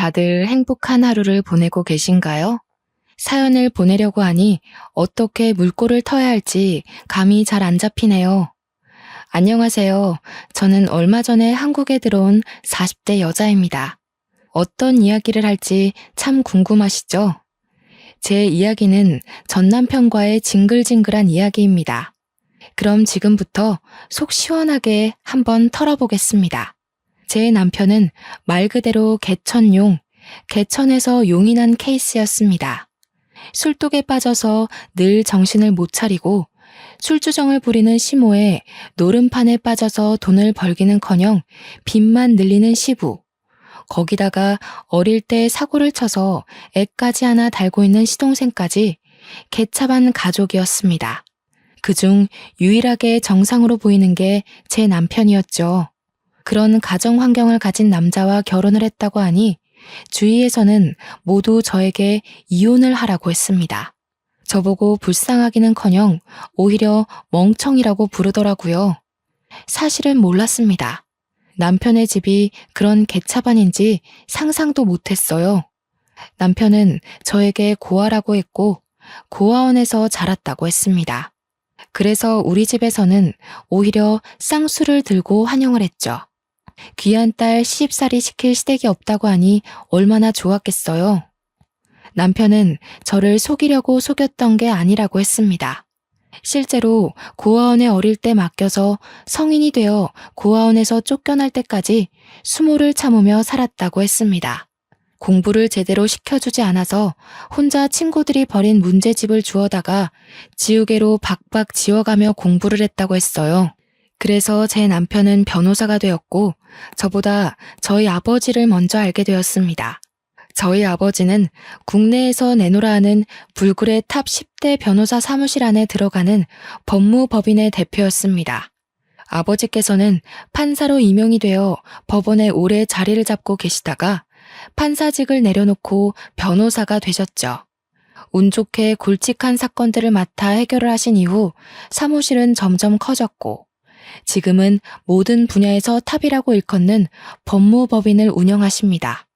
다들 행복한 하루를 보내고 계신가요? 사연을 보내려고 하니 어떻게 물꼬를 터야 할지 감이 잘 안 잡히네요. 안녕하세요. 저는 얼마 전에 한국에 들어온 40대 여자입니다. 어떤 이야기를 할지 참 궁금하시죠? 제 이야기는 전 남편과의 징글징글한 이야기입니다. 그럼 지금부터 속 시원하게 한번 털어보겠습니다. 제 남편은 말 그대로 개천용, 개천에서 용이 난 케이스였습니다. 술독에 빠져서 늘 정신을 못 차리고 술주정을 부리는 시모에 노름판에 빠져서 돈을 벌기는커녕 빚만 늘리는 시부, 거기다가 어릴 때 사고를 쳐서 애까지 하나 달고 있는 시동생까지 개차반 가족이었습니다. 그중 유일하게 정상으로 보이는 게 제 남편이었죠. 그런 가정 환경을 가진 남자와 결혼을 했다고 하니 주위에서는 모두 저에게 이혼을 하라고 했습니다. 저보고 불쌍하기는커녕 오히려 멍청이라고 부르더라고요. 사실은 몰랐습니다. 남편의 집이 그런 개차반인지 상상도 못했어요. 남편은 저에게 고아라고 했고 고아원에서 자랐다고 했습니다. 그래서 우리 집에서는 오히려 쌍수를 들고 환영을 했죠. 귀한 딸 시집살이 시킬 시댁이 없다고 하니 얼마나 좋았겠어요. 남편은 저를 속이려고 속였던 게 아니라고 했습니다. 실제로 고아원에 어릴 때 맡겨서 성인이 되어 고아원에서 쫓겨날 때까지 수모를 참으며 살았다고 했습니다. 공부를 제대로 시켜주지 않아서 혼자 친구들이 버린 문제집을 주워다가 지우개로 박박 지워가며 공부를 했다고 했어요. 그래서 제 남편은 변호사가 되었고 저보다 저희 아버지를 먼저 알게 되었습니다. 저희 아버지는 국내에서 내노라 하는 불굴의 탑 10대 변호사 사무실 안에 들어가는 법무법인의 대표였습니다. 아버지께서는 판사로 임용이 되어 법원에 오래 자리를 잡고 계시다가 판사직을 내려놓고 변호사가 되셨죠. 운 좋게 굵직한 사건들을 맡아 해결을 하신 이후 사무실은 점점 커졌고 지금은 모든 분야에서 탑이라고 일컫는 법무법인을 운영하십니다.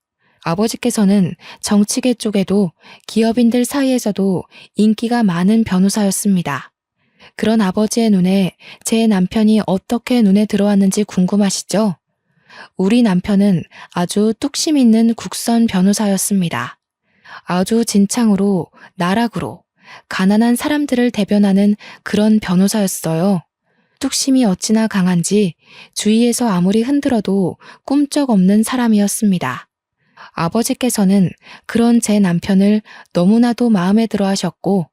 아버지께서는 정치계 쪽에도 기업인들 사이에서도 인기가 많은 변호사였습니다. 그런 아버지의 눈에 제 남편이 어떻게 눈에 들어왔는지 궁금하시죠? 우리 남편은 아주 뚝심 있는 국선 변호사였습니다. 아주 진창으로 나락으로 가난한 사람들을 대변하는 그런 변호사였어요. 뚝심이 어찌나 강한지 주위에서 아무리 흔들어도 꿈쩍없는 사람이었습니다. 아버지께서는 그런 제 남편을 너무나도 마음에 들어 하셨고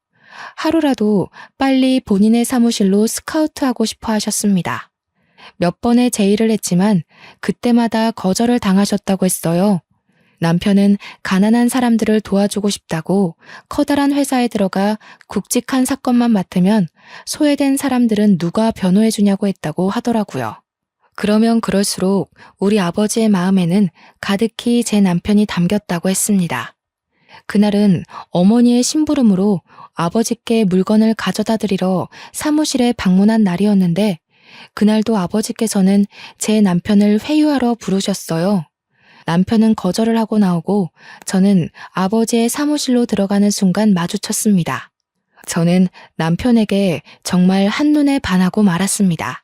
하루라도 빨리 본인의 사무실로 스카우트하고 싶어 하셨습니다. 몇 번의 제의를 했지만 그때마다 거절을 당하셨다고 했어요. 남편은 가난한 사람들을 도와주고 싶다고 커다란 회사에 들어가 굵직한 사건만 맡으면 소외된 사람들은 누가 변호해주냐고 했다고 하더라고요. 그러면 그럴수록 우리 아버지의 마음에는 가득히 제 남편이 담겼다고 했습니다. 그날은 어머니의 심부름으로 아버지께 물건을 가져다 드리러 사무실에 방문한 날이었는데 그날도 아버지께서는 제 남편을 회유하러 부르셨어요. 남편은 거절을 하고 나오고 저는 아버지의 사무실로 들어가는 순간 마주쳤습니다. 저는 남편에게 정말 한눈에 반하고 말았습니다.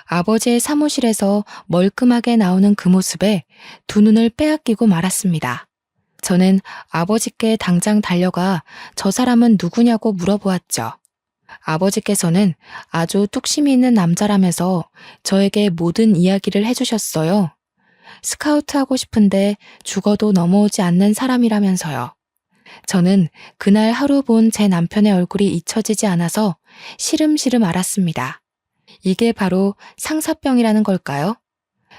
아버지의 사무실에서 멀끔하게 나오는 그 모습에 두 눈을 빼앗기고 말았습니다. 저는 아버지께 당장 달려가 저 사람은 누구냐고 물어보았죠. 아버지께서는 아주 뚝심이 있는 남자라면서 저에게 모든 이야기를 해주셨어요. 스카우트하고 싶은데 죽어도 넘어오지 않는 사람이라면서요. 저는 그날 하루 본 제 남편의 얼굴이 잊혀지지 않아서 시름시름 앓았습니다. 이게 바로 상사병이라는 걸까요?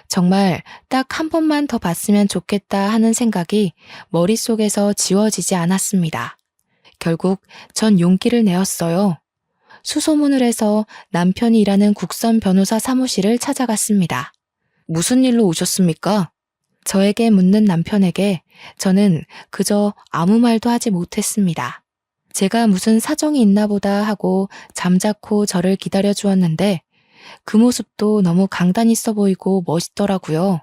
정말 딱 한 번만 더 봤으면 좋겠다 하는 생각이 머릿속에서 지워지지 않았습니다. 결국 전 용기를 내었어요. 수소문을 해서 남편이 일하는 국선 변호사 사무실을 찾아갔습니다. 무슨 일로 오셨습니까? 저에게 묻는 남편에게 저는 그저 아무 말도 하지 못했습니다. 제가 무슨 사정이 있나 보다 하고 잠자코 저를 기다려 주었는데 그 모습도 너무 강단 있어 보이고 멋있더라고요.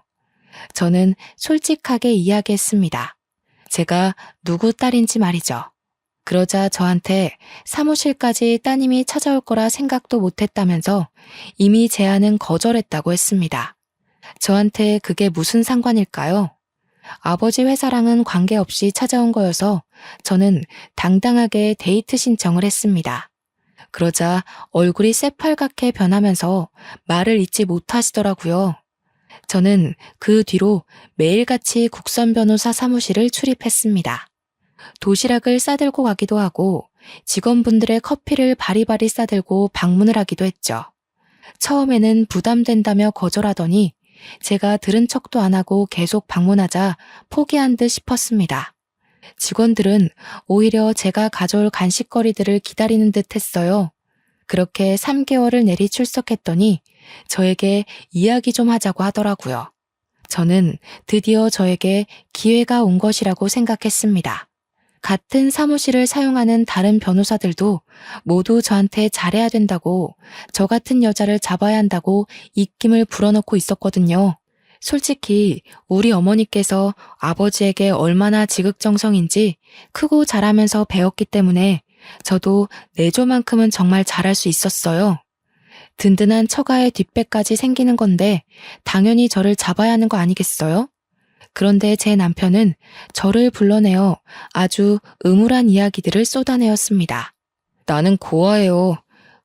저는 솔직하게 이야기했습니다. 제가 누구 딸인지 말이죠. 그러자 저한테 사무실까지 따님이 찾아올 거라 생각도 못했다면서 이미 제안은 거절했다고 했습니다. 저한테 그게 무슨 상관일까요? 아버지 회사랑은 관계없이 찾아온 거여서 저는 당당하게 데이트 신청을 했습니다. 그러자 얼굴이 새빨갛게 변하면서 말을 잇지 못하시더라고요. 저는 그 뒤로 매일같이 국선 변호사 사무실을 출입했습니다. 도시락을 싸들고 가기도 하고 직원분들의 커피를 바리바리 싸들고 방문을 하기도 했죠. 처음에는 부담된다며 거절하더니 제가 들은 척도 안 하고 계속 방문하자 포기한 듯 싶었습니다. 직원들은 오히려 제가 가져올 간식거리들을 기다리는 듯 했어요. 그렇게 3개월을 내리 출석했더니 저에게 이야기 좀 하자고 하더라고요. 저는 드디어 저에게 기회가 온 것이라고 생각했습니다. 같은 사무실을 사용하는 다른 변호사들도 모두 저한테 잘해야 된다고, 저 같은 여자를 잡아야 한다고 입김을 불어넣고 있었거든요. 솔직히 우리 어머니께서 아버지에게 얼마나 지극정성인지 크고 자라면서 배웠기 때문에 저도 내조만큼은 정말 잘할 수 있었어요. 든든한 처가의 뒷배까지 생기는 건데 당연히 저를 잡아야 하는 거 아니겠어요? 그런데 제 남편은 저를 불러내어 아주 음울한 이야기들을 쏟아내었습니다. 나는 고아예요.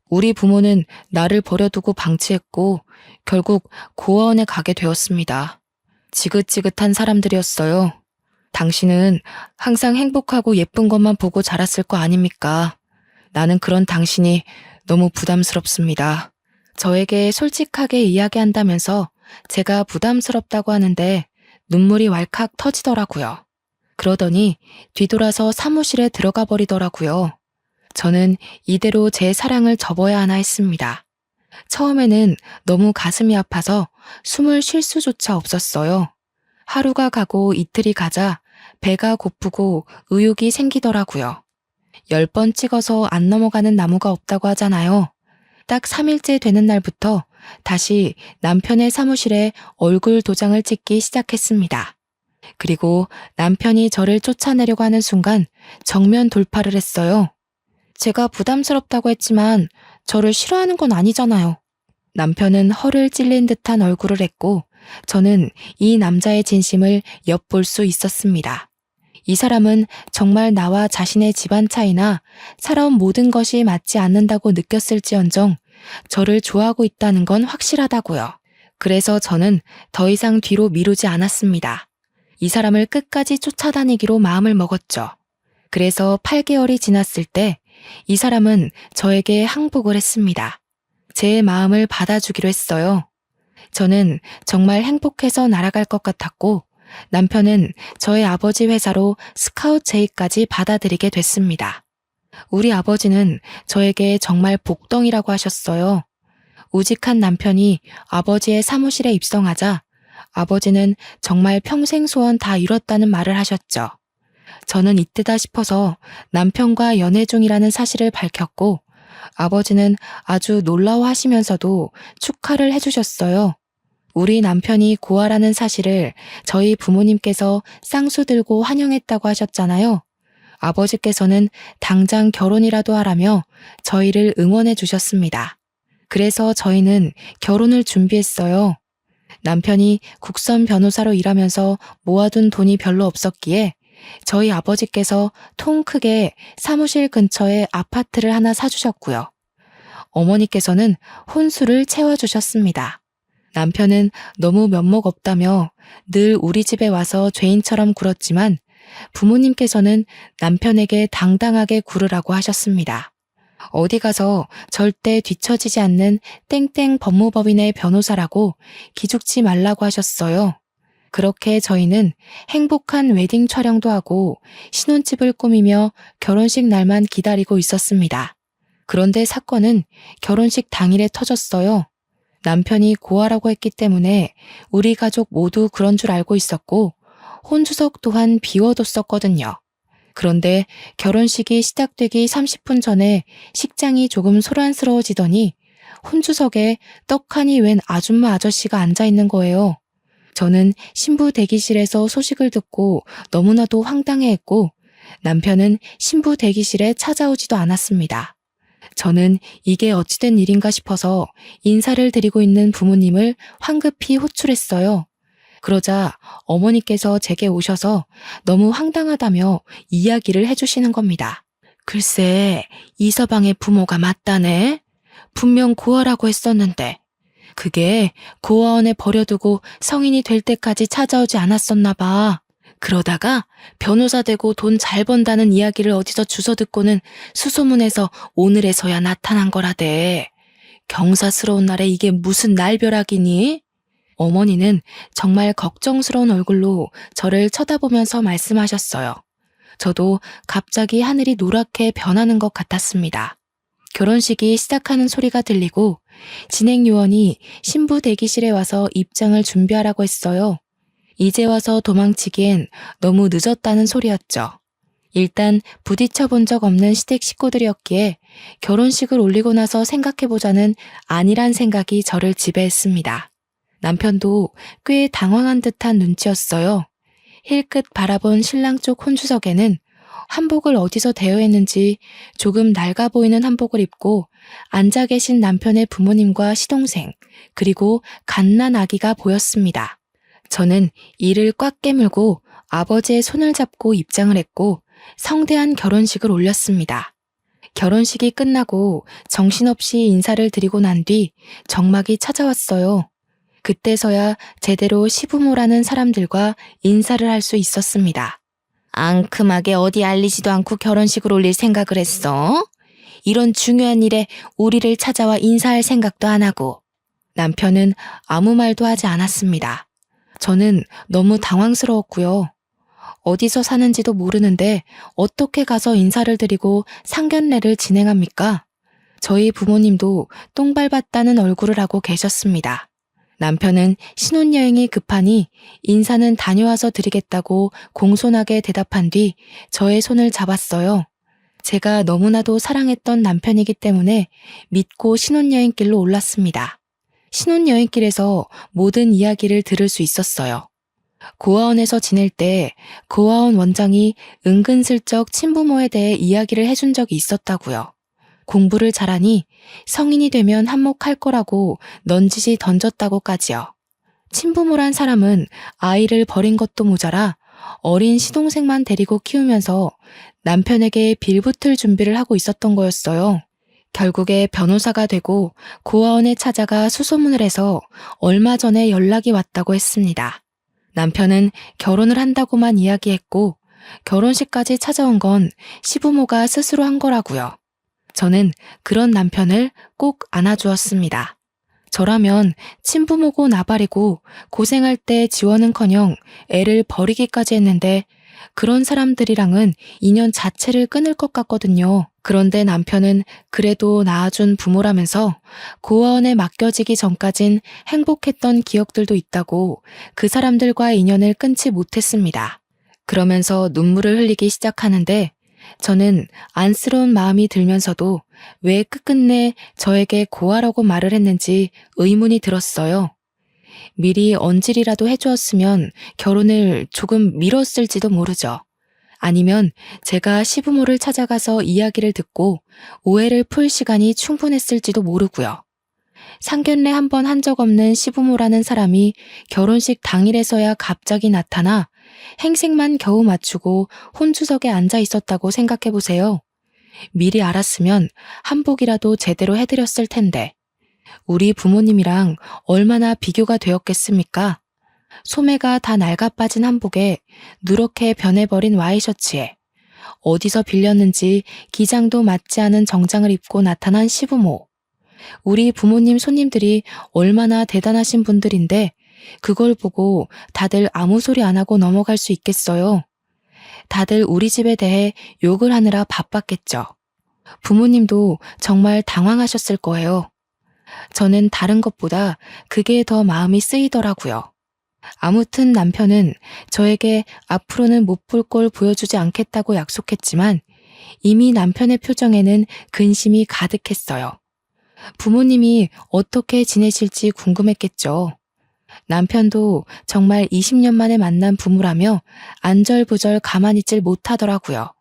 우리 부모는 나를 버려두고 방치했고 결국 고아원에 가게 되었습니다. 지긋지긋한 사람들이었어요. 당신은 항상 행복하고 예쁜 것만 보고 자랐을 거 아닙니까? 나는 그런 당신이 너무 부담스럽습니다. 저에게 솔직하게 이야기한다면서 제가 부담스럽다고 하는데 눈물이 왈칵 터지더라고요. 그러더니 뒤돌아서 사무실에 들어가 버리더라고요. 저는 이대로 제 사랑을 접어야 하나 했습니다. 처음에는 너무 가슴이 아파서 숨을 쉴 수조차 없었어요. 하루가 가고 이틀이 가자 배가 고프고 의욕이 생기더라고요. 10번 찍어서 안 넘어가는 나무가 없다고 하잖아요. 딱 3일째 되는 날부터 다시 남편의 사무실에 얼굴 도장을 찍기 시작했습니다. 그리고 남편이 저를 쫓아내려고 하는 순간 정면 돌파를 했어요. 제가 부담스럽다고 했지만 저를 싫어하는 건 아니잖아요. 남편은 허를 찔린 듯한 얼굴을 했고 저는 이 남자의 진심을 엿볼 수 있었습니다. 이 사람은 정말 나와 자신의 집안 차이나 살아온 모든 것이 맞지 않는다고 느꼈을지언정 저를 좋아하고 있다는 건 확실하다고요. 그래서 저는 더 이상 뒤로 미루지 않았습니다. 이 사람을 끝까지 쫓아다니기로 마음을 먹었죠. 그래서 8개월이 지났을 때 이 사람은 저에게 항복을 했습니다. 제 마음을 받아주기로 했어요. 저는 정말 행복해서 날아갈 것 같았고 남편은 저의 아버지 회사로 스카웃 제의까지 받아들이게 됐습니다. 우리 아버지는 저에게 정말 복덩이라고 하셨어요. 우직한 남편이 아버지의 사무실에 입성하자 아버지는 정말 평생 소원 다 이뤘다는 말을 하셨죠. 저는 이때다 싶어서 남편과 연애 중이라는 사실을 밝혔고 아버지는 아주 놀라워하시면서도 축하를 해주셨어요. 우리 남편이 고아라는 사실을 저희 부모님께서 쌍수 들고 환영했다고 하셨잖아요. 아버지께서는 당장 결혼이라도 하라며 저희를 응원해 주셨습니다. 그래서 저희는 결혼을 준비했어요. 남편이 국선 변호사로 일하면서 모아둔 돈이 별로 없었기에 저희 아버지께서 통 크게 사무실 근처에 아파트를 하나 사주셨고요. 어머니께서는 혼수를 채워주셨습니다. 남편은 너무 면목 없다며 늘 우리 집에 와서 죄인처럼 굴었지만 부모님께서는 남편에게 당당하게 굴으라고 하셨습니다. 어디 가서 절대 뒤처지지 않는 땡땡 법무법인의 변호사라고 기죽지 말라고 하셨어요. 그렇게 저희는 행복한 웨딩 촬영도 하고 신혼집을 꾸미며 결혼식 날만 기다리고 있었습니다. 그런데 사건은 결혼식 당일에 터졌어요. 남편이 고아라고 했기 때문에 우리 가족 모두 그런 줄 알고 있었고 혼주석 또한 비워뒀었거든요. 그런데 결혼식이 시작되기 30분 전에 식장이 조금 소란스러워지더니 혼주석에 떡하니 웬 아줌마 아저씨가 앉아있는 거예요. 저는 신부 대기실에서 소식을 듣고 너무나도 황당해했고 남편은 신부 대기실에 찾아오지도 않았습니다. 저는 이게 어찌된 일인가 싶어서 인사를 드리고 있는 부모님을 황급히 호출했어요. 그러자 어머니께서 제게 오셔서 너무 황당하다며 이야기를 해주시는 겁니다. 글쎄, 이서방의 부모가 맞다네. 분명 고아라고 했었는데 그게 고아원에 버려두고 성인이 될 때까지 찾아오지 않았었나 봐. 그러다가 변호사 되고 돈 잘 번다는 이야기를 어디서 주워 듣고는 수소문해서 오늘에서야 나타난 거라대. 경사스러운 날에 이게 무슨 날벼락이니? 어머니는 정말 걱정스러운 얼굴로 저를 쳐다보면서 말씀하셨어요. 저도 갑자기 하늘이 노랗게 변하는 것 같았습니다. 결혼식이 시작하는 소리가 들리고 진행 요원이 신부 대기실에 와서 입장을 준비하라고 했어요. 이제 와서 도망치기엔 너무 늦었다는 소리였죠. 일단 부딪혀 본 적 없는 시댁 식구들이었기에 결혼식을 올리고 나서 생각해보자는 안일한 생각이 저를 지배했습니다. 남편도 꽤 당황한 듯한 눈치였어요. 힐끗 바라본 신랑 쪽 혼주석에는 한복을 어디서 대여했는지 조금 낡아 보이는 한복을 입고 앉아 계신 남편의 부모님과 시동생, 그리고 갓난 아기가 보였습니다. 저는 이를 꽉 깨물고 아버지의 손을 잡고 입장을 했고 성대한 결혼식을 올렸습니다. 결혼식이 끝나고 정신없이 인사를 드리고 난 뒤 정막이 찾아왔어요. 그때서야 제대로 시부모라는 사람들과 인사를 할 수 있었습니다. 앙큼하게 어디 알리지도 않고 결혼식을 올릴 생각을 했어? 이런 중요한 일에 우리를 찾아와 인사할 생각도 안 하고. 남편은 아무 말도 하지 않았습니다. 저는 너무 당황스러웠고요. 어디서 사는지도 모르는데 어떻게 가서 인사를 드리고 상견례를 진행합니까? 저희 부모님도 똥 밟았다는 얼굴을 하고 계셨습니다. 남편은 신혼여행이 급하니 인사는 다녀와서 드리겠다고 공손하게 대답한 뒤 저의 손을 잡았어요. 제가 너무나도 사랑했던 남편이기 때문에 믿고 신혼여행길로 올랐습니다. 신혼여행길에서 모든 이야기를 들을 수 있었어요. 고아원에서 지낼 때 고아원 원장이 은근슬쩍 친부모에 대해 이야기를 해준 적이 있었다고요. 공부를 잘하니 성인이 되면 한몫할 거라고 넌지시 던졌다고까지요. 친부모란 사람은 아이를 버린 것도 모자라 어린 시동생만 데리고 키우면서 남편에게 빌붙을 준비를 하고 있었던 거였어요. 결국에 변호사가 되고 고아원에 찾아가 수소문을 해서 얼마 전에 연락이 왔다고 했습니다. 남편은 결혼을 한다고만 이야기했고 결혼식까지 찾아온 건 시부모가 스스로 한 거라고요. 저는 그런 남편을 꼭 안아주었습니다. 저라면 친부모고 나발이고 고생할 때 지원은커녕 애를 버리기까지 했는데 그런 사람들이랑은 인연 자체를 끊을 것 같거든요. 그런데 남편은 그래도 낳아준 부모라면서 고아원에 맡겨지기 전까진 행복했던 기억들도 있다고 그 사람들과의 인연을 끊지 못했습니다. 그러면서 눈물을 흘리기 시작하는데 저는 안쓰러운 마음이 들면서도 왜 끝끝내 저에게 고아라고 말을 했는지 의문이 들었어요. 미리 언질이라도 해주었으면 결혼을 조금 미뤘을지도 모르죠. 아니면 제가 시부모를 찾아가서 이야기를 듣고 오해를 풀 시간이 충분했을지도 모르고요. 상견례 한 번 한 적 없는 시부모라는 사람이 결혼식 당일에서야 갑자기 나타나 행색만 겨우 맞추고 혼주석에 앉아 있었다고 생각해보세요. 미리 알았으면 한복이라도 제대로 해드렸을 텐데 우리 부모님이랑 얼마나 비교가 되었겠습니까? 소매가 다 낡아빠진 한복에 누렇게 변해버린 와이셔츠에 어디서 빌렸는지 기장도 맞지 않은 정장을 입고 나타난 시부모. 우리 부모님 손님들이 얼마나 대단하신 분들인데 그걸 보고 다들 아무 소리 안 하고 넘어갈 수 있겠어요. 다들 우리 집에 대해 욕을 하느라 바빴겠죠. 부모님도 정말 당황하셨을 거예요. 저는 다른 것보다 그게 더 마음이 쓰이더라고요. 아무튼 남편은 저에게 앞으로는 못 볼 꼴 보여주지 않겠다고 약속했지만 이미 남편의 표정에는 근심이 가득했어요. 부모님이 어떻게 지내실지 궁금했겠죠. 남편도 정말 20년 만에 만난 부부라며 안절부절 가만히 있질 못하더라고요.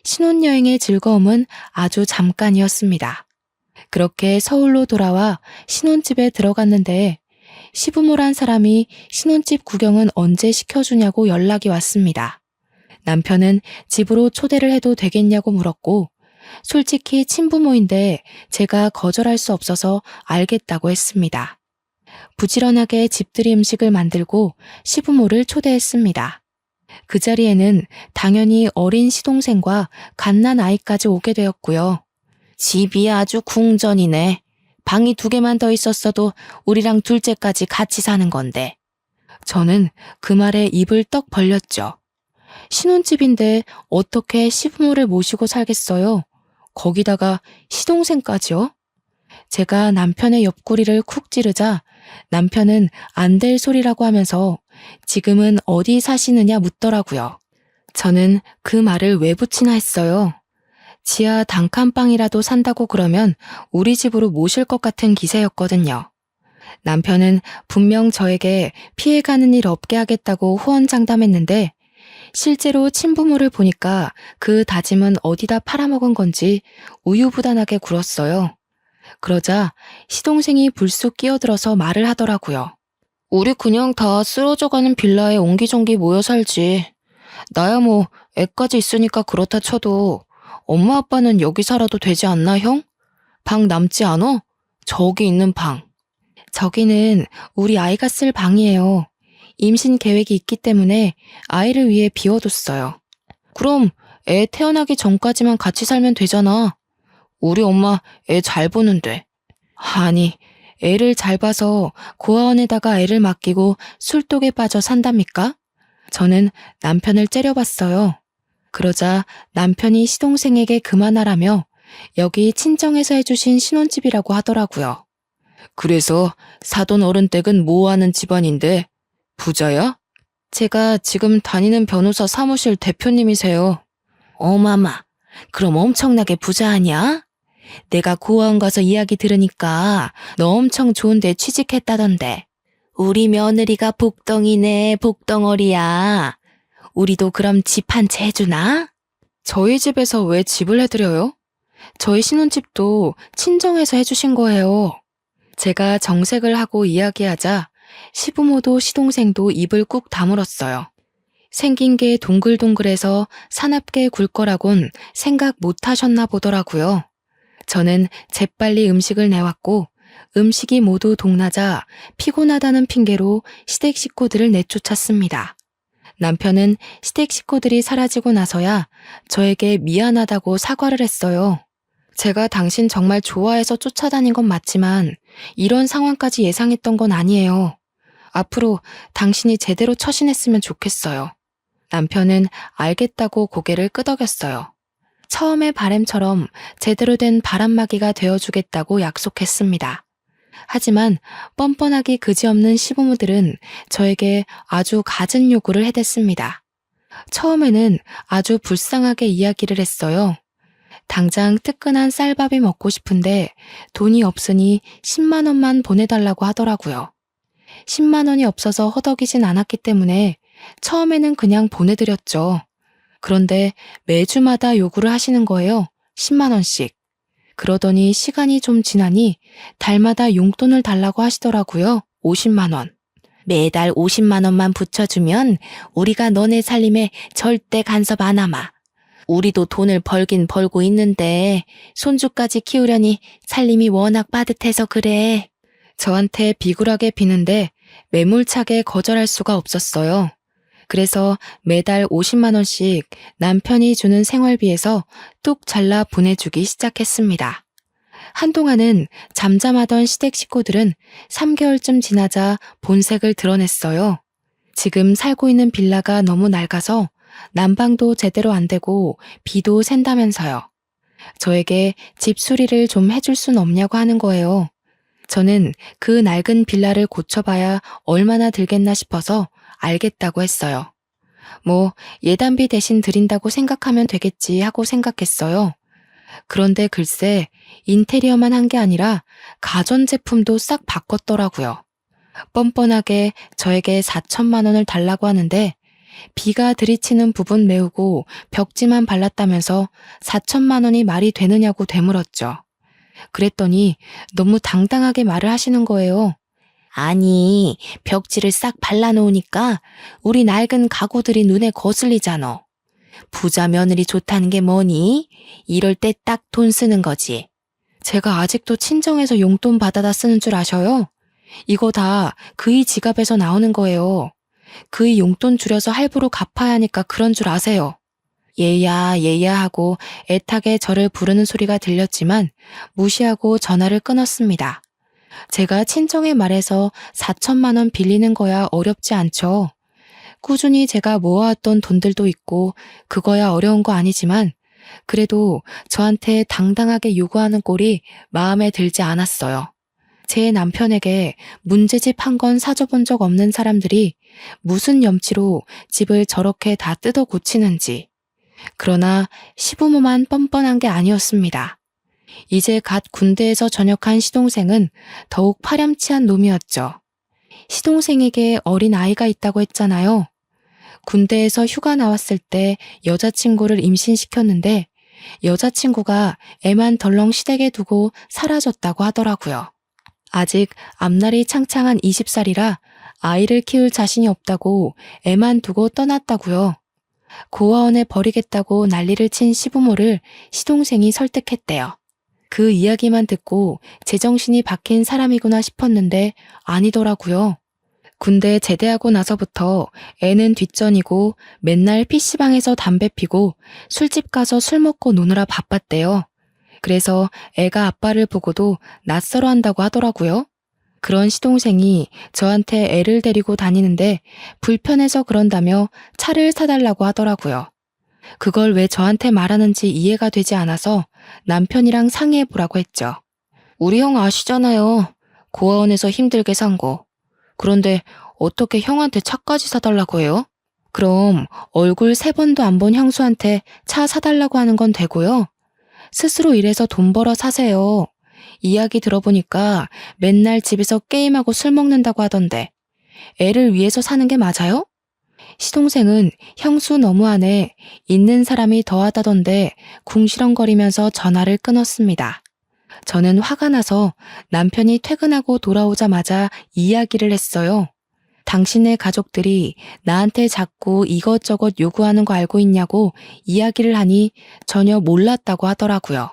신혼여행의 즐거움은 아주 잠깐이었습니다. 그렇게 서울로 돌아와 신혼집에 들어갔는데 시부모란 사람이 신혼집 구경은 언제 시켜주냐고 연락이 왔습니다. 남편은 집으로 초대를 해도 되겠냐고 물었고 솔직히 친부모인데 제가 거절할 수 없어서 알겠다고 했습니다. 부지런하게 집들이 음식을 만들고 시부모를 초대했습니다. 그 자리에는 당연히 어린 시동생과 갓난 아이까지 오게 되었고요. 집이 아주 궁전이네. 방이 2개만 더 있었어도 우리랑 둘째까지 같이 사는 건데. 저는 그 말에 입을 떡 벌렸죠. 신혼집인데 어떻게 시부모를 모시고 살겠어요? 거기다가 시동생까지요? 제가 남편의 옆구리를 쿡 찌르자 남편은 안 될 소리라고 하면서 지금은 어디 사시느냐 묻더라고요. 저는 그 말을 왜 붙이나 했어요. 지하 단칸방이라도 산다고 그러면 우리 집으로 모실 것 같은 기세였거든요. 남편은 분명 저에게 피해가는 일 없게 하겠다고 호언장담했는데 실제로 친부모를 보니까 그 다짐은 어디다 팔아먹은 건지 우유부단하게 굴었어요. 그러자 시동생이 불쑥 끼어들어서 말을 하더라고요. 우리 그냥 다 쓰러져가는 빌라에 옹기종기 모여 살지. 나야 뭐 애까지 있으니까 그렇다 쳐도 엄마 아빠는 여기 살아도 되지 않나 형? 방 남지 않어? 저기 있는 방. 저기는 우리 아이가 쓸 방이에요. 임신 계획이 있기 때문에 아이를 위해 비워뒀어요. 그럼 애 태어나기 전까지만 같이 살면 되잖아. 우리 엄마 애 잘 보는데. 아니, 애를 잘 봐서 고아원에다가 애를 맡기고 술독에 빠져 산답니까? 저는 남편을 째려봤어요. 그러자 남편이 시동생에게 그만하라며 여기 친정에서 해주신 신혼집이라고 하더라고요. 그래서 사돈 어른 댁은 뭐하는 집안인데 부자야? 제가 지금 다니는 변호사 사무실 대표님이세요. 어마마, 그럼 엄청나게 부자 아니야? 내가 고아원 가서 이야기 들으니까 너 엄청 좋은 데 취직했다던데. 우리 며느리가 복덩이네, 복덩어리야. 우리도 그럼 집 한 채 해주나? 저희 집에서 왜 집을 해드려요? 저희 신혼집도 친정에서 해주신 거예요. 제가 정색을 하고 이야기하자 시부모도 시동생도 입을 꾹 다물었어요. 생긴 게 동글동글해서 사납게 굴 거라곤 생각 못 하셨나 보더라고요. 저는 재빨리 음식을 내왔고 음식이 모두 동나자 피곤하다는 핑계로 시댁 식구들을 내쫓았습니다. 남편은 시댁 식구들이 사라지고 나서야 저에게 미안하다고 사과를 했어요. 제가 당신 정말 좋아해서 쫓아다닌 건 맞지만 이런 상황까지 예상했던 건 아니에요. 앞으로 당신이 제대로 처신했으면 좋겠어요. 남편은 알겠다고 고개를 끄덕였어요. 처음의 바램처럼 제대로 된 바람막이가 되어주겠다고 약속했습니다. 하지만 뻔뻔하기 그지없는 시부모들은 저에게 아주 갖은 요구를 해댔습니다. 처음에는 아주 불쌍하게 이야기를 했어요. 당장 뜨끈한 쌀밥이 먹고 싶은데 돈이 없으니 10만 원만 보내달라고 하더라고요. 10만 원이 없어서 허덕이진 않았기 때문에 처음에는 그냥 보내드렸죠. 그런데 매주마다 요구를 하시는 거예요. 10만 원씩. 그러더니 시간이 좀 지나니 달마다 용돈을 달라고 하시더라고요. 50만 원. 매달 50만 원만 붙여주면 우리가 너네 살림에 절대 간섭 안 하마. 우리도 돈을 벌긴 벌고 있는데 손주까지 키우려니 살림이 워낙 빠듯해서 그래. 저한테 비굴하게 비는데 매몰차게 거절할 수가 없었어요. 그래서 매달 50만 원씩 남편이 주는 생활비에서 뚝 잘라 보내주기 시작했습니다. 한동안은 잠잠하던 시댁 식구들은 3개월쯤 지나자 본색을 드러냈어요. 지금 살고 있는 빌라가 너무 낡아서 난방도 제대로 안 되고 비도 샌다면서요. 저에게 집 수리를 좀 해줄 순 없냐고 하는 거예요. 저는 그 낡은 빌라를 고쳐봐야 얼마나 들겠나 싶어서 알겠다고 했어요. 뭐 예단비 대신 드린다고 생각하면 되겠지 하고 생각했어요. 그런데 글쎄 인테리어만 한 게 아니라 가전제품도 싹 바꿨더라고요. 뻔뻔하게 저에게 4천만 원을 달라고 하는데 비가 들이치는 부분 메우고 벽지만 발랐다면서 4천만 원이 말이 되느냐고 되물었죠. 그랬더니 너무 당당하게 말을 하시는 거예요. 아니, 벽지를 싹 발라놓으니까 우리 낡은 가구들이 눈에 거슬리잖아. 부자 며느리 좋다는 게 뭐니? 이럴 때 딱 돈 쓰는 거지. 제가 아직도 친정에서 용돈 받아다 쓰는 줄 아셔요? 이거 다 그의 지갑에서 나오는 거예요. 그의 용돈 줄여서 할부로 갚아야 하니까 그런 줄 아세요. 얘야, 얘야 하고 애타게 저를 부르는 소리가 들렸지만 무시하고 전화를 끊었습니다. 제가 친정에 말해서 4천만 원 빌리는 거야 어렵지 않죠. 꾸준히 제가 모아왔던 돈들도 있고 그거야 어려운 거 아니지만 그래도 저한테 당당하게 요구하는 꼴이 마음에 들지 않았어요. 제 남편에게 문제집 한 건 사줘본 적 없는 사람들이 무슨 염치로 집을 저렇게 다 뜯어 고치는지. 그러나 시부모만 뻔뻔한 게 아니었습니다. 이제 갓 군대에서 전역한 시동생은 더욱 파렴치한 놈이었죠. 시동생에게 어린 아이가 있다고 했잖아요. 군대에서 휴가 나왔을 때 여자친구를 임신시켰는데 여자친구가 애만 덜렁 시댁에 두고 사라졌다고 하더라고요. 아직 앞날이 창창한 20살이라 아이를 키울 자신이 없다고 애만 두고 떠났다고요. 고아원에 버리겠다고 난리를 친 시부모를 시동생이 설득했대요. 그 이야기만 듣고 제정신이 박힌 사람이구나 싶었는데 아니더라고요. 군대 제대하고 나서부터 애는 뒷전이고 맨날 PC방에서 담배 피고 술집 가서 술 먹고 노느라 바빴대요. 그래서 애가 아빠를 보고도 낯설어 한다고 하더라고요. 그런 시동생이 저한테 애를 데리고 다니는데 불편해서 그런다며 차를 사달라고 하더라고요. 그걸 왜 저한테 말하는지 이해가 되지 않아서 남편이랑 상의해보라고 했죠. 우리 형 아시잖아요. 고아원에서 힘들게 산 거. 그런데 어떻게 형한테 차까지 사달라고 해요? 그럼 얼굴 3번도 안 본 형수한테 차 사달라고 하는 건 되고요. 스스로 일해서 돈 벌어 사세요. 이야기 들어보니까 맨날 집에서 게임하고 술 먹는다고 하던데 애를 위해서 사는 게 맞아요? 시동생은 형수 너무하네, 있는 사람이 더하다던데 궁시렁거리면서 전화를 끊었습니다. 저는 화가 나서 남편이 퇴근하고 돌아오자마자 이야기를 했어요. 당신의 가족들이 나한테 자꾸 이것저것 요구하는 거 알고 있냐고 이야기를 하니 전혀 몰랐다고 하더라고요.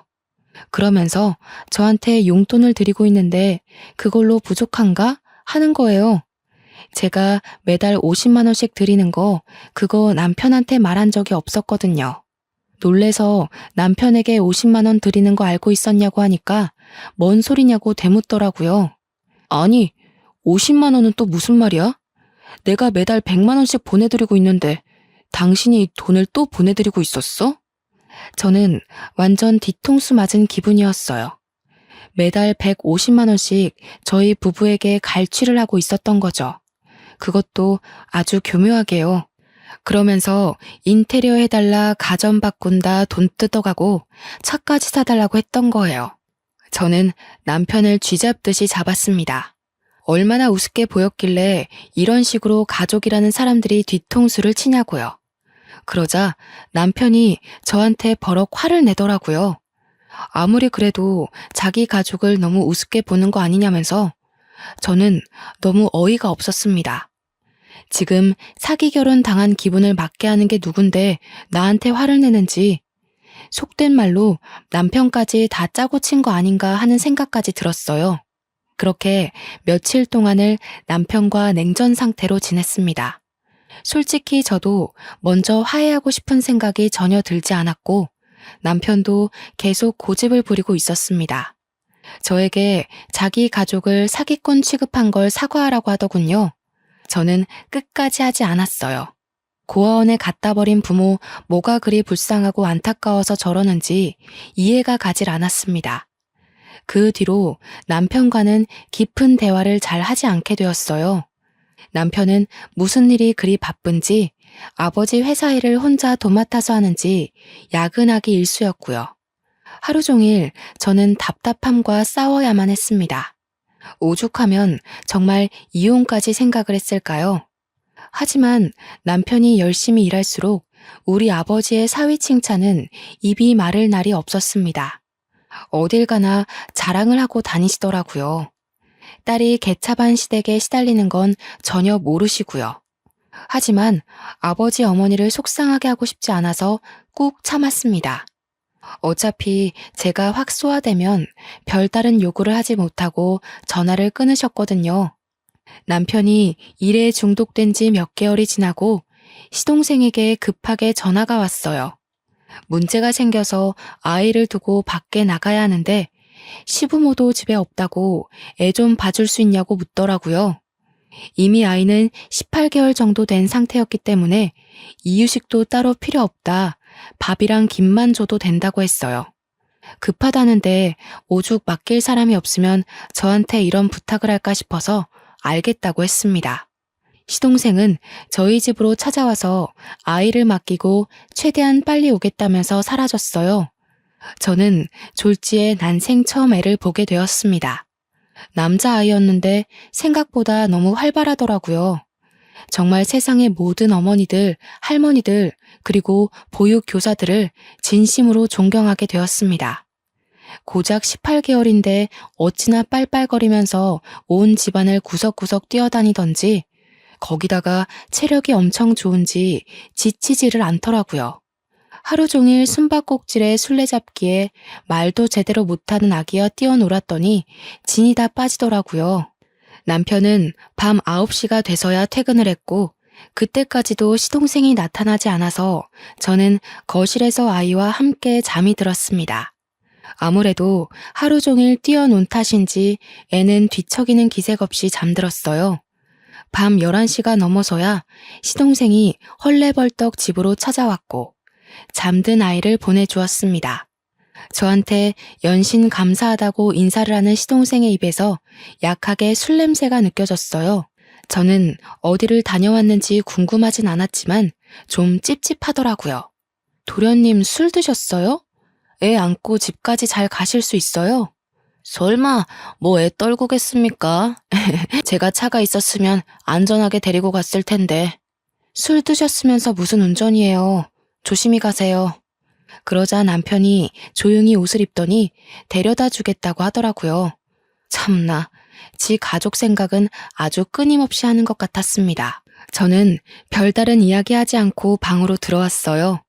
그러면서 저한테 용돈을 드리고 있는데 그걸로 부족한가? 하는 거예요. 제가 매달 50만 원씩 드리는 거 그거 남편한테 말한 적이 없었거든요. 놀래서 남편에게 50만 원 드리는 거 알고 있었냐고 하니까 뭔 소리냐고 되묻더라고요. 아니, 50만 원은 또 무슨 말이야? 내가 매달 100만 원씩 보내드리고 있는데 당신이 돈을 또 보내드리고 있었어? 저는 완전 뒤통수 맞은 기분이었어요. 매달 150만 원씩 저희 부부에게 갈취를 하고 있었던 거죠. 그것도 아주 교묘하게요. 그러면서 인테리어 해달라, 가전 바꾼다, 돈 뜯어가고 차까지 사달라고 했던 거예요. 저는 남편을 쥐잡듯이 잡았습니다. 얼마나 우습게 보였길래 이런 식으로 가족이라는 사람들이 뒤통수를 치냐고요. 그러자 남편이 저한테 버럭 화를 내더라고요. 아무리 그래도 자기 가족을 너무 우습게 보는 거 아니냐면서 저는 너무 어이가 없었습니다. 지금 사기 결혼 당한 기분을 맞게 하는 게 누군데 나한테 화를 내는지 속된 말로 남편까지 다 짜고 친 거 아닌가 하는 생각까지 들었어요. 그렇게 며칠 동안을 남편과 냉전 상태로 지냈습니다. 솔직히 저도 먼저 화해하고 싶은 생각이 전혀 들지 않았고 남편도 계속 고집을 부리고 있었습니다. 저에게 자기 가족을 사기꾼 취급한 걸 사과하라고 하더군요. 저는 끝까지 하지 않았어요. 고아원에 갖다 버린 부모 뭐가 그리 불쌍하고 안타까워서 저러는지 이해가 가질 않았습니다. 그 뒤로 남편과는 깊은 대화를 잘 하지 않게 되었어요. 남편은 무슨 일이 그리 바쁜지 아버지 회사 일을 혼자 도맡아서 하는지 야근하기 일쑤였고요. 하루 종일 저는 답답함과 싸워야만 했습니다. 오죽하면 정말 이혼까지 생각을 했을까요? 하지만 남편이 열심히 일할수록 우리 아버지의 사위 칭찬은 입이 마를 날이 없었습니다. 어딜 가나 자랑을 하고 다니시더라고요. 딸이 개차반 시댁에 시달리는 건 전혀 모르시고요. 하지만 아버지 어머니를 속상하게 하고 싶지 않아서 꾹 참았습니다. 어차피 제가 확 쏘아대면 별다른 요구를 하지 못하고 전화를 끊으셨거든요. 남편이 일에 중독된 지 몇 개월이 지나고 시동생에게 급하게 전화가 왔어요. 문제가 생겨서 아이를 두고 밖에 나가야 하는데 시부모도 집에 없다고 애 좀 봐줄 수 있냐고 묻더라고요. 이미 아이는 18개월 정도 된 상태였기 때문에 이유식도 따로 필요 없다. 밥이랑 김만 줘도 된다고 했어요. 급하다는데 오죽 맡길 사람이 없으면 저한테 이런 부탁을 할까 싶어서 알겠다고 했습니다. 시동생은 저희 집으로 찾아와서 아이를 맡기고 최대한 빨리 오겠다면서 사라졌어요. 저는 졸지에 난생 처음 애를 보게 되었습니다. 남자아이였는데 생각보다 너무 활발하더라고요. 정말 세상의 모든 어머니들, 할머니들, 그리고 보육교사들을 진심으로 존경하게 되었습니다. 고작 18개월인데 어찌나 빨빨거리면서 온 집안을 구석구석 뛰어다니던지 거기다가 체력이 엄청 좋은지 지치지를 않더라고요. 하루 종일 숨바꼭질에 술래잡기에 말도 제대로 못하는 아기와 뛰어놀았더니 진이 다 빠지더라고요. 남편은 밤 9시가 돼서야 퇴근을 했고 그때까지도 시동생이 나타나지 않아서 저는 거실에서 아이와 함께 잠이 들었습니다. 아무래도 하루 종일 뛰어논 탓인지 애는 뒤척이는 기색 없이 잠들었어요. 밤 11시가 넘어서야 시동생이 헐레벌떡 집으로 찾아왔고 잠든 아이를 보내주었습니다. 저한테 연신 감사하다고 인사를 하는 시동생의 입에서 약하게 술 냄새가 느껴졌어요. 저는 어디를 다녀왔는지 궁금하진 않았지만 좀 찝찝하더라고요. 도련님 술 드셨어요? 애 안고 집까지 잘 가실 수 있어요? 설마 뭐 애 떨구겠습니까? 제가 차가 있었으면 안전하게 데리고 갔을 텐데. 술 드셨으면서 무슨 운전이에요. 조심히 가세요. 그러자 남편이 조용히 옷을 입더니 데려다 주겠다고 하더라고요. 참나, 지 가족 생각은 아주 끊임없이 하는 것 같았습니다. 저는 별다른 이야기하지 않고 방으로 들어왔어요.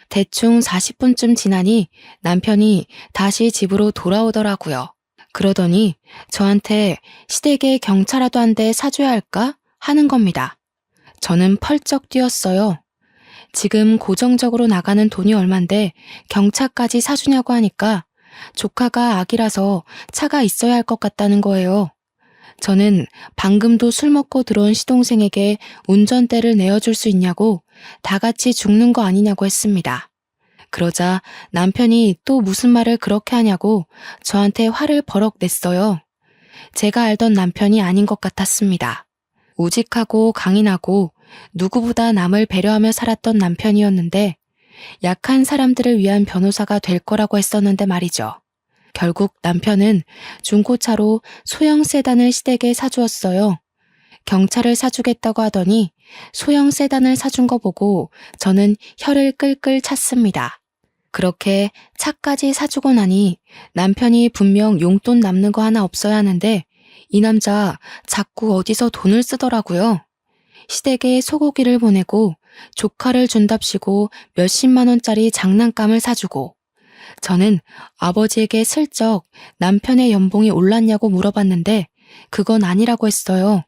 대충 40분쯤 지나니 남편이 다시 집으로 돌아오더라고요. 그러더니 저한테 시댁에 경차라도 한 대 사줘야 할까 하는 겁니다. 저는 펄쩍 뛰었어요. 지금 고정적으로 나가는 돈이 얼만데 경차까지 사주냐고 하니까 조카가 아기라서 차가 있어야 할 것 같다는 거예요. 저는 방금도 술 먹고 들어온 시동생에게 운전대를 내어줄 수 있냐고 다 같이 죽는 거 아니냐고 했습니다. 그러자 남편이 또 무슨 말을 그렇게 하냐고 저한테 화를 버럭 냈어요. 제가 알던 남편이 아닌 것 같았습니다. 우직하고 강인하고 누구보다 남을 배려하며 살았던 남편이었는데 약한 사람들을 위한 변호사가 될 거라고 했었는데 말이죠. 결국 남편은 중고차로 소형 세단을 시댁에 사주었어요. 경차를 사주겠다고 하더니 소형 세단을 사준 거 보고 저는 혀를 끌끌 찼습니다. 그렇게 차까지 사주고 나니 남편이 분명 용돈 남는 거 하나 없어야 하는데 이 남자 자꾸 어디서 돈을 쓰더라고요. 시댁에 소고기를 보내고 조카를 준답시고 몇십만 원짜리 장난감을 사주고 저는 아버지에게 슬쩍 남편의 연봉이 올랐냐고 물어봤는데 그건 아니라고 했어요.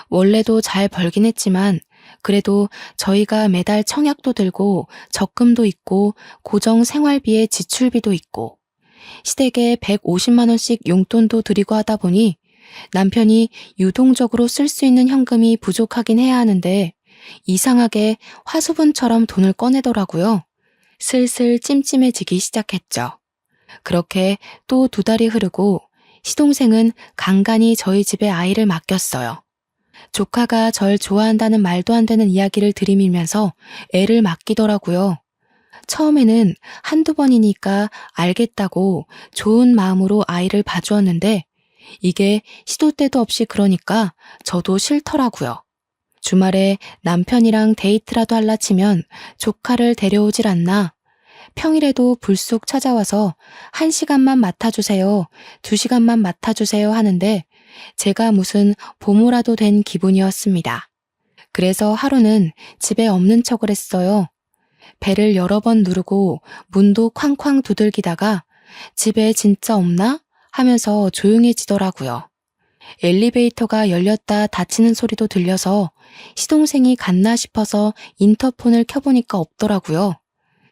원래도 잘 벌긴 했지만 그래도 저희가 매달 청약도 들고 적금도 있고 고정 생활비에 지출비도 있고 시댁에 150만 원씩 용돈도 드리고 하다 보니 남편이 유동적으로 쓸 수 있는 현금이 부족하긴 해야 하는데 이상하게 화수분처럼 돈을 꺼내더라고요. 슬슬 찜찜해지기 시작했죠. 그렇게 또 2달이 흐르고 시동생은 간간히 저희 집에 아이를 맡겼어요. 조카가 절 좋아한다는 말도 안 되는 이야기를 들이밀면서 애를 맡기더라고요. 처음에는 한두 번이니까 알겠다고 좋은 마음으로 아이를 봐주었는데 이게 시도 때도 없이 그러니까 저도 싫더라고요. 주말에 남편이랑 데이트라도 할라 치면 조카를 데려오질 않나. 평일에도 불쑥 찾아와서 1시간만 맡아주세요, 2시간만 맡아주세요 하는데 제가 무슨 보모라도 된 기분이었습니다. 그래서 하루는 집에 없는 척을 했어요. 배를 여러 번 누르고 문도 쾅쾅 두들기다가 집에 진짜 없나? 하면서 조용해지더라고요. 엘리베이터가 열렸다 닫히는 소리도 들려서 시동생이 갔나 싶어서 인터폰을 켜보니까 없더라고요.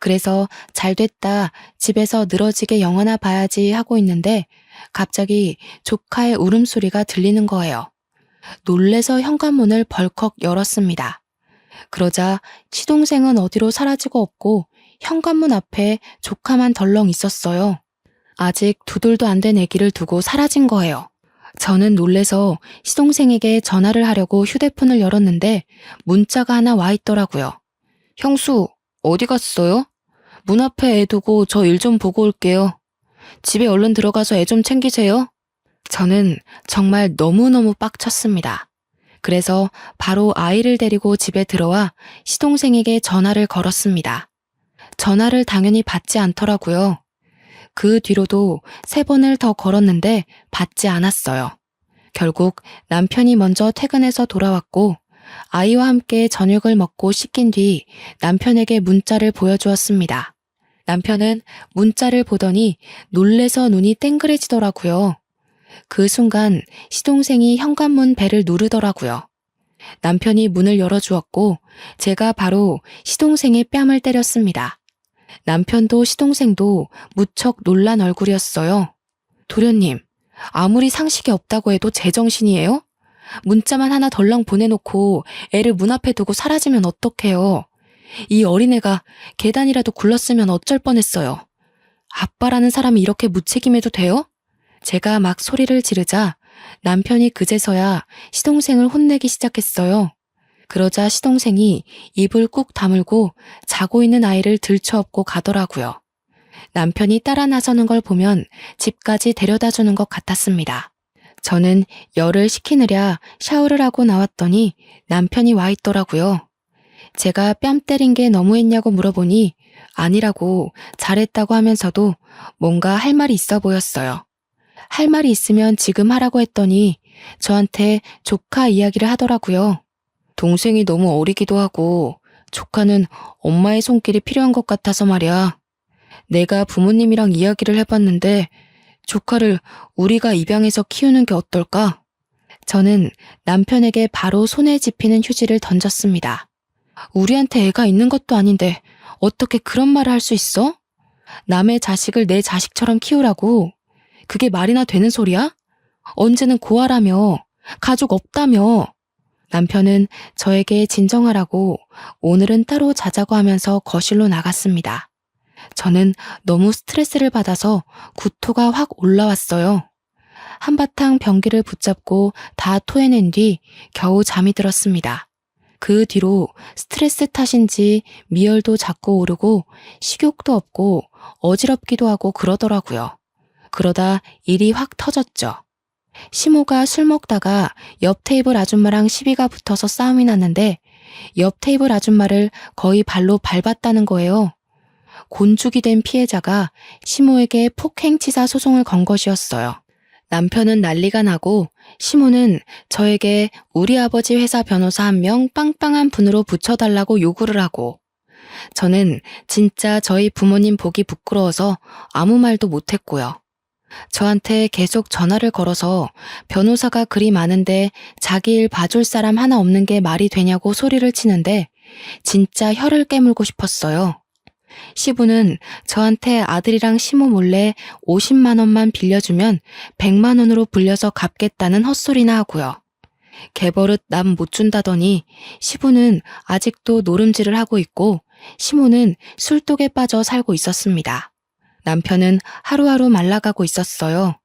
그래서 잘됐다, 집에서 늘어지게 영화나 봐야지 하고 있는데 갑자기 조카의 울음소리가 들리는 거예요. 놀래서 현관문을 벌컥 열었습니다. 그러자 시동생은 어디로 사라지고 없고 현관문 앞에 조카만 덜렁 있었어요. 아직 2돌도 안 된 아기를 두고 사라진 거예요. 저는 놀래서 시동생에게 전화를 하려고 휴대폰을 열었는데 문자가 하나 와 있더라고요. 형수, 어디 갔어요? 문 앞에 애 두고 저 일 좀 보고 올게요. 집에 얼른 들어가서 애 좀 챙기세요. 저는 정말 너무너무 빡쳤습니다. 그래서 바로 아이를 데리고 집에 들어와 시동생에게 전화를 걸었습니다. 전화를 당연히 받지 않더라고요. 그 뒤로도 3번을 더 걸었는데 받지 않았어요. 결국 남편이 먼저 퇴근해서 돌아왔고 아이와 함께 저녁을 먹고 씻긴 뒤 남편에게 문자를 보여주었습니다. 남편은 문자를 보더니 놀래서 눈이 땡그레지더라고요. 그 순간 시동생이 현관문 벨을 누르더라고요. 남편이 문을 열어주었고 제가 바로 시동생의 뺨을 때렸습니다. 남편도 시동생도 무척 놀란 얼굴이었어요. 도련님, 아무리 상식이 없다고 해도 제정신이에요? 문자만 하나 덜렁 보내놓고 애를 문 앞에 두고 사라지면 어떡해요? 이 어린애가 계단이라도 굴렀으면 어쩔 뻔했어요. 아빠라는 사람이 이렇게 무책임해도 돼요? 제가 막 소리를 지르자 남편이 그제서야 시동생을 혼내기 시작했어요. 그러자 시동생이 입을 꾹 다물고 자고 있는 아이를 들쳐업고 가더라고요. 남편이 따라 나서는 걸 보면 집까지 데려다 주는 것 같았습니다. 저는 열을 식히느라 샤워를 하고 나왔더니 남편이 와 있더라고요. 제가 뺨 때린 게 너무했냐고 물어보니 아니라고 잘했다고 하면서도 뭔가 할 말이 있어 보였어요. 할 말이 있으면 지금 하라고 했더니 저한테 조카 이야기를 하더라고요. 동생이 너무 어리기도 하고 조카는 엄마의 손길이 필요한 것 같아서 말이야. 내가 부모님이랑 이야기를 해봤는데 조카를 우리가 입양해서 키우는 게 어떨까? 저는 남편에게 바로 손에 집히는 휴지를 던졌습니다. 우리한테 애가 있는 것도 아닌데 어떻게 그런 말을 할 수 있어? 남의 자식을 내 자식처럼 키우라고. 그게 말이나 되는 소리야? 언제는 고아라며, 가족 없다며. 남편은 저에게 진정하라고 오늘은 따로 자자고 하면서 거실로 나갔습니다. 저는 너무 스트레스를 받아서 구토가 확 올라왔어요. 한바탕 변기를 붙잡고 다 토해낸 뒤 겨우 잠이 들었습니다. 그 뒤로 스트레스 탓인지 미열도 자꾸 오르고 식욕도 없고 어지럽기도 하고 그러더라고요. 그러다 일이 확 터졌죠. 시모가 술 먹다가 옆 테이블 아줌마랑 시비가 붙어서 싸움이 났는데 옆 테이블 아줌마를 거의 발로 밟았다는 거예요. 곤죽이 된 피해자가 시모에게 폭행치사 소송을 건 것이었어요. 남편은 난리가 나고 시모는 저에게 우리 아버지 회사 변호사 1명 빵빵한 분으로 붙여달라고 요구를 하고 저는 진짜 저희 부모님 보기 부끄러워서 아무 말도 못했고요. 저한테 계속 전화를 걸어서 변호사가 그리 많은데 자기 일 봐줄 사람 하나 없는 게 말이 되냐고 소리를 치는데 진짜 혀를 깨물고 싶었어요. 시부는 저한테 아들이랑 시모 몰래 50만 원만 빌려주면 100만 원으로 불려서 갚겠다는 헛소리나 하고요. 개버릇 남 못 준다더니 시부는 아직도 노름질을 하고 있고 시모는 술독에 빠져 살고 있었습니다. 남편은 하루하루 말라가고 있었어요.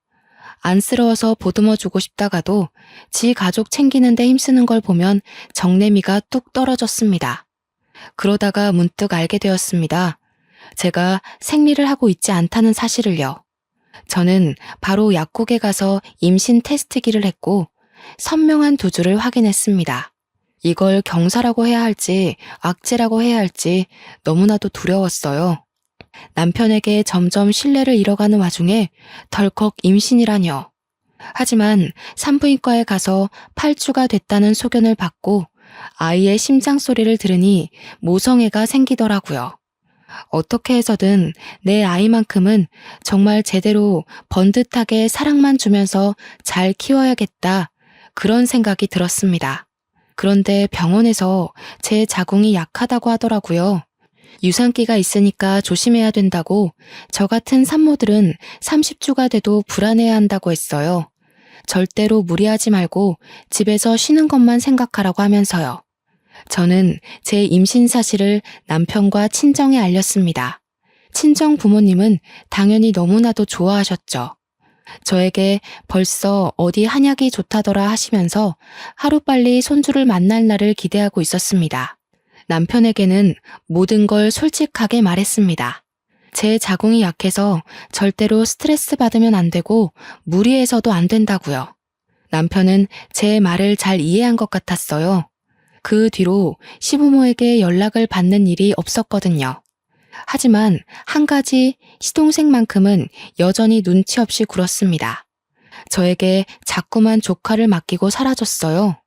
안쓰러워서 보듬어주고 싶다가도 지 가족 챙기는데 힘쓰는 걸 보면 정내미가 뚝 떨어졌습니다. 그러다가 문득 알게 되었습니다. 제가 생리를 하고 있지 않다는 사실을요. 저는 바로 약국에 가서 임신 테스트기를 했고 선명한 두 줄을 확인했습니다. 이걸 경사라고 해야 할지 악재라고 해야 할지 너무나도 두려웠어요. 남편에게 점점 신뢰를 잃어가는 와중에 덜컥 임신이라뇨. 하지만 산부인과에 가서 8주가 됐다는 소견을 받고 아이의 심장 소리를 들으니 모성애가 생기더라고요. 어떻게 해서든 내 아이만큼은 정말 제대로 번듯하게 사랑만 주면서 잘 키워야겠다. 그런 생각이 들었습니다. 그런데 병원에서 제 자궁이 약하다고 하더라고요. 유산기가 있으니까 조심해야 된다고 저 같은 산모들은 30주가 돼도 불안해야 한다고 했어요. 절대로 무리하지 말고 집에서 쉬는 것만 생각하라고 하면서요. 저는 제 임신 사실을 남편과 친정에 알렸습니다. 친정 부모님은 당연히 너무나도 좋아하셨죠. 저에게 벌써 어디 한약이 좋다더라 하시면서 하루빨리 손주를 만날 날을 기대하고 있었습니다. 남편에게는 모든 걸 솔직하게 말했습니다. 제 자궁이 약해서 절대로 스트레스 받으면 안 되고 무리해서도 안 된다고요. 남편은 제 말을 잘 이해한 것 같았어요. 그 뒤로 시부모에게 연락을 받는 일이 없었거든요. 하지만 한 가지 시동생만큼은 여전히 눈치 없이 굴었습니다. 저에게 자꾸만 조카를 맡기고 사라졌어요.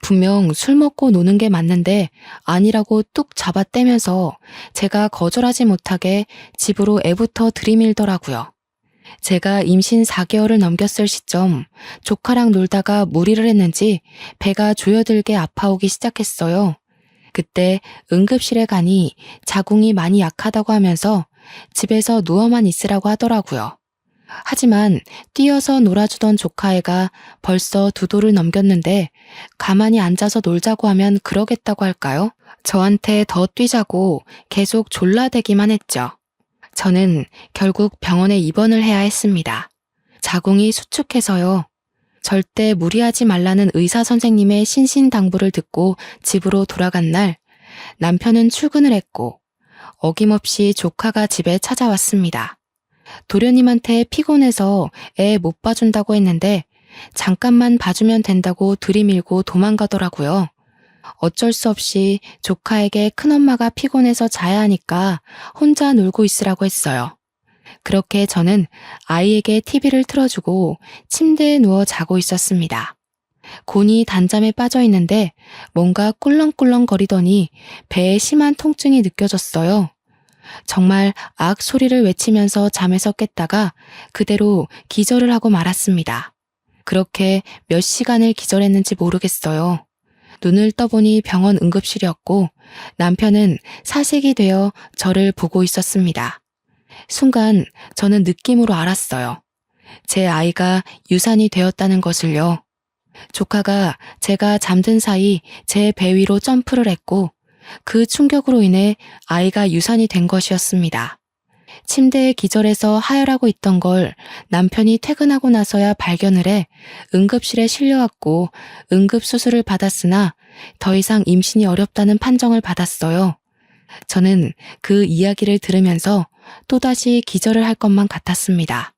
분명 술 먹고 노는 게 맞는데 아니라고 뚝 잡아떼면서 제가 거절하지 못하게 집으로 애부터 들이밀더라고요. 제가 임신 4개월을 넘겼을 시점 조카랑 놀다가 무리를 했는지 배가 조여들게 아파오기 시작했어요. 그때 응급실에 가니 자궁이 많이 약하다고 하면서 집에서 누워만 있으라고 하더라고요. 하지만 뛰어서 놀아주던 조카애가 벌써 2돌을 넘겼는데 가만히 앉아서 놀자고 하면 그러겠다고 할까요? 저한테 더 뛰자고 계속 졸라대기만 했죠. 저는 결국 병원에 입원을 해야 했습니다. 자궁이 수축해서요. 절대 무리하지 말라는 의사 선생님의 신신당부를 듣고 집으로 돌아간 날 남편은 출근을 했고 어김없이 조카가 집에 찾아왔습니다. 도련님한테 피곤해서 애 못 봐준다고 했는데 잠깐만 봐주면 된다고 들이밀고 도망가더라고요. 어쩔 수 없이 조카에게 큰엄마가 피곤해서 자야 하니까 혼자 놀고 있으라고 했어요. 그렇게 저는 아이에게 TV를 틀어주고 침대에 누워 자고 있었습니다. 곤히 단잠에 빠져 있는데 뭔가 꿀렁꿀렁 거리더니 배에 심한 통증이 느껴졌어요. 정말 악 소리를 외치면서 잠에서 깼다가 그대로 기절을 하고 말았습니다. 그렇게 몇 시간을 기절했는지 모르겠어요. 눈을 떠보니 병원 응급실이었고 남편은 사색이 되어 저를 보고 있었습니다. 순간 저는 느낌으로 알았어요. 제 아이가 유산이 되었다는 것을요. 조카가 제가 잠든 사이 제 배 위로 점프를 했고 그 충격으로 인해 아이가 유산이 된 것이었습니다. 침대에 기절해서 하혈하고 있던 걸 남편이 퇴근하고 나서야 발견을 해 응급실에 실려왔고 응급수술을 받았으나 더 이상 임신이 어렵다는 판정을 받았어요. 저는 그 이야기를 들으면서 또다시 기절을 할 것만 같았습니다.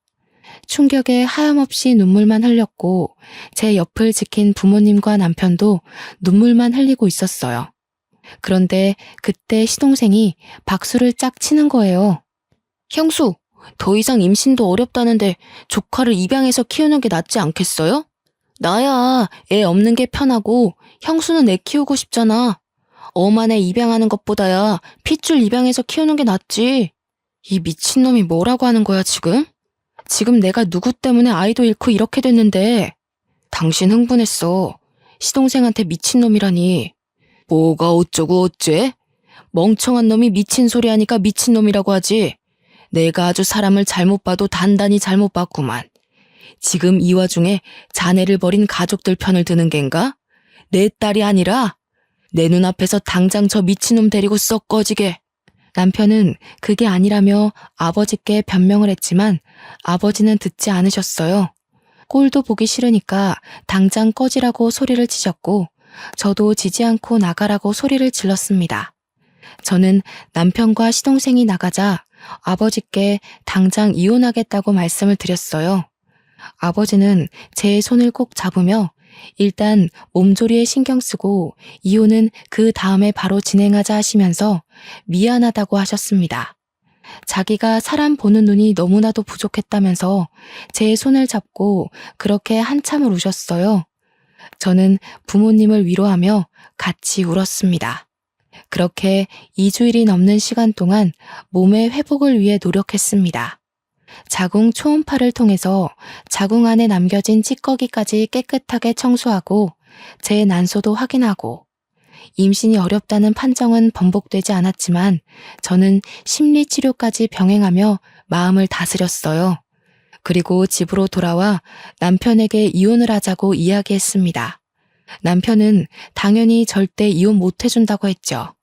충격에 하염없이 눈물만 흘렸고 제 옆을 지킨 부모님과 남편도 눈물만 흘리고 있었어요. 그런데 그때 시동생이 박수를 짝 치는 거예요. 형수, 더 이상 임신도 어렵다는데 조카를 입양해서 키우는 게 낫지 않겠어요? 나야 애 없는 게 편하고 형수는 애 키우고 싶잖아. 엄한 애 입양하는 것보다야 핏줄 입양해서 키우는 게 낫지. 이 미친놈이 뭐라고 하는 거야 지금? 지금 내가 누구 때문에 아이도 잃고 이렇게 됐는데. 당신 흥분했어. 시동생한테 미친놈이라니. 뭐가 어쩌고 어째? 멍청한 놈이 미친 소리 하니까 미친놈이라고 하지. 내가 아주 사람을 잘못 봐도 단단히 잘못 봤구만. 지금 이 와중에 자네를 버린 가족들 편을 드는 겐가? 내 딸이 아니라 내 눈앞에서 당장 저 미친놈 데리고 썩 꺼지게. 남편은 그게 아니라며 아버지께 변명을 했지만 아버지는 듣지 않으셨어요. 꼴도 보기 싫으니까 당장 꺼지라고 소리를 치셨고 저도 지지 않고 나가라고 소리를 질렀습니다. 저는 남편과 시동생이 나가자 아버지께 당장 이혼하겠다고 말씀을 드렸어요. 아버지는 제 손을 꼭 잡으며 일단 몸조리에 신경 쓰고 이혼은 그 다음에 바로 진행하자 하시면서 미안하다고 하셨습니다. 자기가 사람 보는 눈이 너무나도 부족했다면서 제 손을 잡고 그렇게 한참을 우셨어요. 저는 부모님을 위로하며 같이 울었습니다. 그렇게 2주일이 넘는 시간 동안 몸의 회복을 위해 노력했습니다. 자궁 초음파를 통해서 자궁 안에 남겨진 찌꺼기까지 깨끗하게 청소하고 제 난소도 확인하고 임신이 어렵다는 판정은 번복되지 않았지만 저는 심리치료까지 병행하며 마음을 다스렸어요. 그리고 집으로 돌아와 남편에게 이혼을 하자고 이야기했습니다. 남편은 당연히 절대 이혼 못 해준다고 했죠.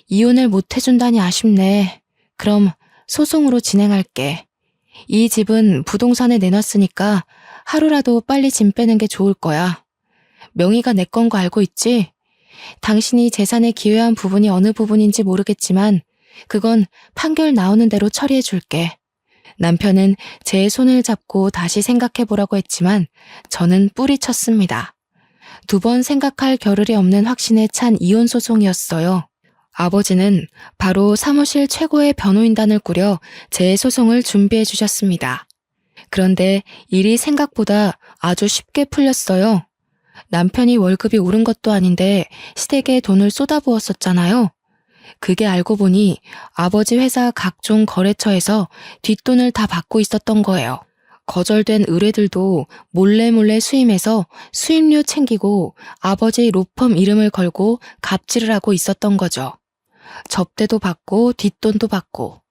이혼을 못 해준다니 아쉽네. 그럼 소송으로 진행할게. 이 집은 부동산에 내놨으니까 하루라도 빨리 짐 빼는 게 좋을 거야. 명의가 내 건 거 알고 있지? 당신이 재산에 기여한 부분이 어느 부분인지 모르겠지만 그건 판결 나오는 대로 처리해 줄게. 남편은 제 손을 잡고 다시 생각해보라고 했지만 저는 뿌리쳤습니다. 2번 생각할 겨를이 없는 확신에 찬 이혼 소송이었어요. 아버지는 바로 사무실 최고의 변호인단을 꾸려 제 소송을 준비해 주셨습니다. 그런데 일이 생각보다 아주 쉽게 풀렸어요. 남편이 월급이 오른 것도 아닌데 시댁에 돈을 쏟아부었었잖아요. 그게 알고 보니 아버지 회사 각종 거래처에서 뒷돈을 다 받고 있었던 거예요. 거절된 의뢰들도 몰래 수임해서 수임료 챙기고 아버지 로펌 이름을 걸고 갑질을 하고 있었던 거죠. 접대도 받고 뒷돈도 받고.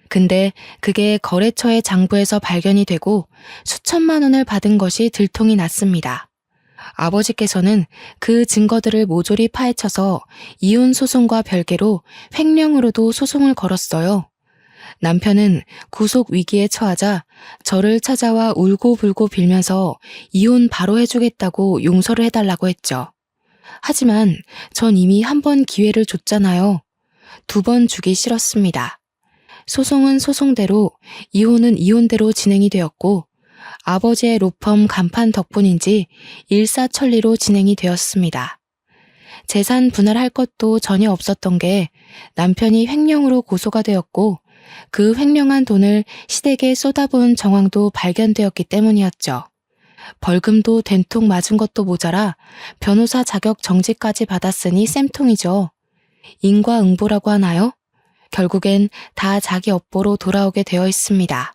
근데 그게 거래처의 장부에서 발견이 되고 수천만 원을 받은 것이 들통이 났습니다. 아버지께서는 그 증거들을 모조리 파헤쳐서 이혼 소송과 별개로 횡령으로도 소송을 걸었어요. 남편은 구속 위기에 처하자 저를 찾아와 울고불고 빌면서 이혼 바로 해주겠다고 용서를 해달라고 했죠. 하지만 전 이미 1번 기회를 줬잖아요. 2번 주기 싫었습니다. 소송은 소송대로, 이혼은 이혼대로 진행이 되었고 아버지의 로펌 간판 덕분인지 일사천리로 진행이 되었습니다. 재산 분할할 것도 전혀 없었던 게 남편이 횡령으로 고소가 되었고 그 횡령한 돈을 시댁에 쏟아부은 정황도 발견되었기 때문이었죠. 벌금도 된통 맞은 것도 모자라 변호사 자격 정지까지 받았으니 쌤통이죠. 인과응보라고 하나요? 결국엔 다 자기 업보로 돌아오게 되어 있습니다.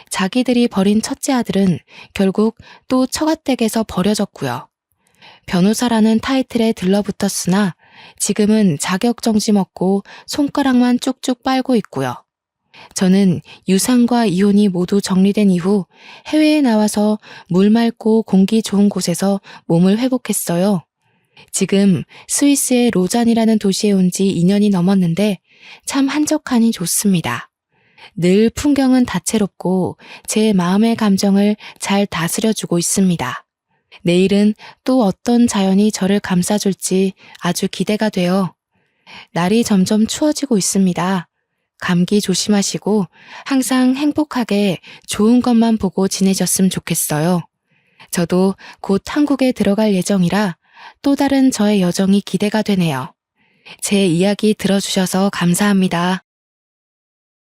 자기들이 버린 첫째 아들은 결국 또 처가댁에서 버려졌고요. 변호사라는 타이틀에 들러붙었으나 지금은 자격정지 먹고 손가락만 쭉쭉 빨고 있고요. 저는 유산과 이혼이 모두 정리된 이후 해외에 나와서 물 맑고 공기 좋은 곳에서 몸을 회복했어요. 지금 스위스의 로잔이라는 도시에 온 지 2년이 넘었는데 참 한적하니 좋습니다. 늘 풍경은 다채롭고 제 마음의 감정을 잘 다스려주고 있습니다. 내일은 또 어떤 자연이 저를 감싸줄지 아주 기대가 돼요. 날이 점점 추워지고 있습니다. 감기 조심하시고 항상 행복하게 좋은 것만 보고 지내셨으면 좋겠어요. 저도 곧 한국에 들어갈 예정이라 또 다른 저의 여정이 기대가 되네요. 제 이야기 들어주셔서 감사합니다.